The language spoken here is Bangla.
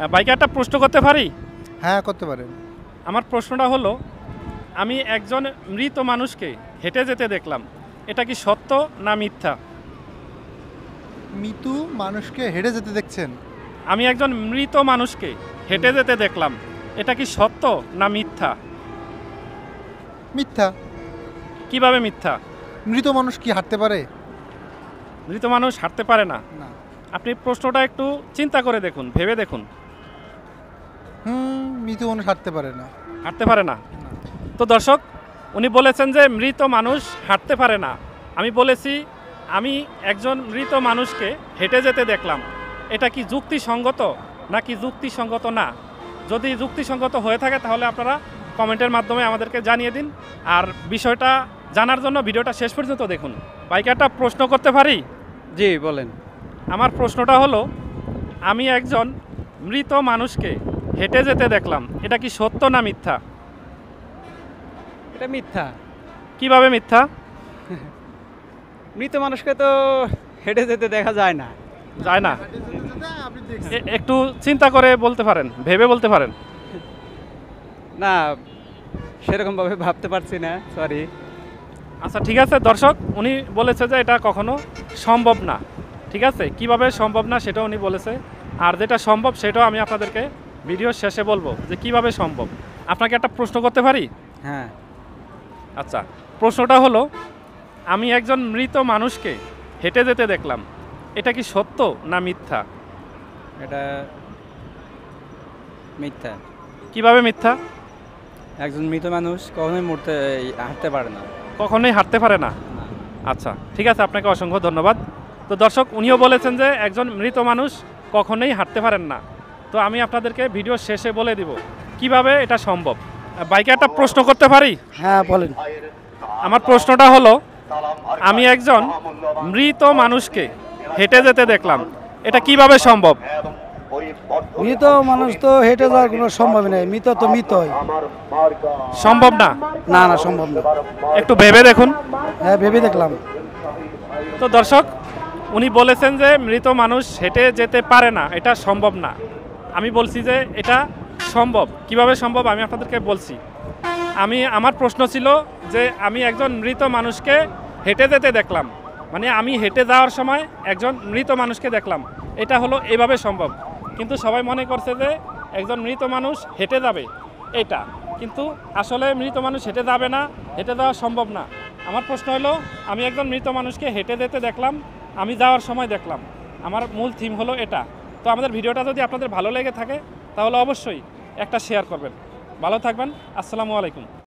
বাইকে একটা প্রশ্ন করতে পারি? হ্যাঁ, করতে পারেন। আমার প্রশ্নটা হলো, আমি একজন মৃত মানুষকে হেঁটে যেতে দেখলাম, এটা কি সত্য না মিথ্যা? মৃত্যু মানুষকে হেঁটে যেতে দেখছেন? আমি একজন মৃত মানুষকে হেঁটে যেতে দেখলাম, এটা কি সত্য না মিথ্যা? মিথ্যা। কিভাবে মিথ্যা? মৃত মানুষ কি হাঁটতে পারে? মৃত মানুষ হাঁটতে পারে না। না। আপনি প্রশ্নটা একটু চিন্তা করে দেখুন, ভেবে দেখুন। মৃত মানুষ হাঁটতে পারে না। হাঁটতে পারে না। তো দর্শক, উনি বলেছেন যে মৃত মানুষ হাঁটতে পারে না। আমি বলেছি আমি একজন মৃত মানুষকে হেঁটে যেতে দেখলাম, এটা কি যুক্তিসঙ্গত নাকি যুক্তিসঙ্গত না? যদি যুক্তিসঙ্গত হয়ে থাকে তাহলে আপনারা কমেন্টের মাধ্যমে আমাদেরকে জানিয়ে দিন। আর বিষয়টা জানার জন্য ভিডিওটা শেষ পর্যন্ত দেখুন। বাইকে একটা প্রশ্ন করতে পারি? জি বলেন। আমার প্রশ্নটা হলো, আমি একজন মৃত মানুষকে হেঁটে যেতে দেখলাম, এটা কি সত্য না মিথ্যা? এটা মিথ্যা। কিভাবে মিথ্যা? মৃত মানুষকে তো হেঁটে যেতে দেখা যায় না। যায় না? আপনি দেখছেন। একটু চিন্তা করে বলতে পারেন, ভেবে বলতে পারেন। না, সেরকমভাবে ভাবতে পারছি না, সরি। আচ্ছা ঠিক আছে দর্শক, উনি বলেছে যে এটা কখনো সম্ভব না। ঠিক আছে, কিভাবে সম্ভব না সেটা উনি বলেছে। আর যেটা সম্ভব সেটাও আমি আপনাদেরকে ভিডিও শেষে বলবো যে কিভাবে সম্ভব। আপনাকে একটা প্রশ্ন করতে পারি? হ্যাঁ। আচ্ছা, প্রশ্নটা হলো, আমি একজন মৃত মানুষকে হেঁটে যেতে দেখলাম, এটা কি সত্য না মিথ্যা? এটা মিথ্যা। কিভাবে মিথ্যা? একজন মৃত মানুষ কখনোই হাঁটতে পারে না। কখনোই হাঁটতে পারে না। না। আচ্ছা ঠিক আছে, আপনাকে অসংখ্য ধন্যবাদ। তো দর্শক, উনিও বলেছেন যে একজন মৃত মানুষ কখনোই হাঁটতে পারেন না। তো আমি আপনাদেরকে ভিডিও শেষে বলে দিব কিভাবে এটা সম্ভব। বাইকে একটা প্রশ্ন করতে পারি? হ্যাঁ বলেন। আমার প্রশ্নটা হলো, আমি একজন মৃত মানুষকে হেঁটে যেতে দেখলাম, এটা কিভাবে সম্ভব? মৃত মানুষ তো হেঁটে যাওয়ার কোনো সম্ভব নেই, মৃত তো মৃতই। সম্ভব না? না না, সম্ভব না। একটু ভেবে দেখুন। হ্যাঁ, ভেবে দেখলাম। তো দর্শক, উনি বলেছেন যে মৃত মানুষ হেঁটে যেতে পারে না, এটা সম্ভব না। আমি বলছি যে এটা সম্ভব। কিভাবে সম্ভব আমি আপনাদেরকে বলছি। আমার প্রশ্ন ছিল যে আমি একজন মৃত মানুষকে হেঁটে যেতে দেখলাম, মানে আমি হেঁটে যাওয়ার সময় একজন মৃত মানুষকে দেখলাম, এটা হলো এভাবে সম্ভব। কিন্তু সবাই মনে করছে যে একজন মৃত মানুষ হেঁটে যাবে এটা, কিন্তু আসলে মৃত মানুষ হেঁটে যাবে না, হেঁটে যাওয়া সম্ভব না। আমার প্রশ্ন হলো, আমি একজন মৃত মানুষকে হেঁটে যেতে দেখলাম, আমি যাওয়ার সময় দেখলাম। আমার মূল থিম হলো এটা। তো আমাদের ভিডিওটা যদি আপনাদের ভালো লেগে থাকে তাহলে অবশ্যই একটা শেয়ার করবেন। ভালো থাকবেন। আসসালামু আলাইকুম।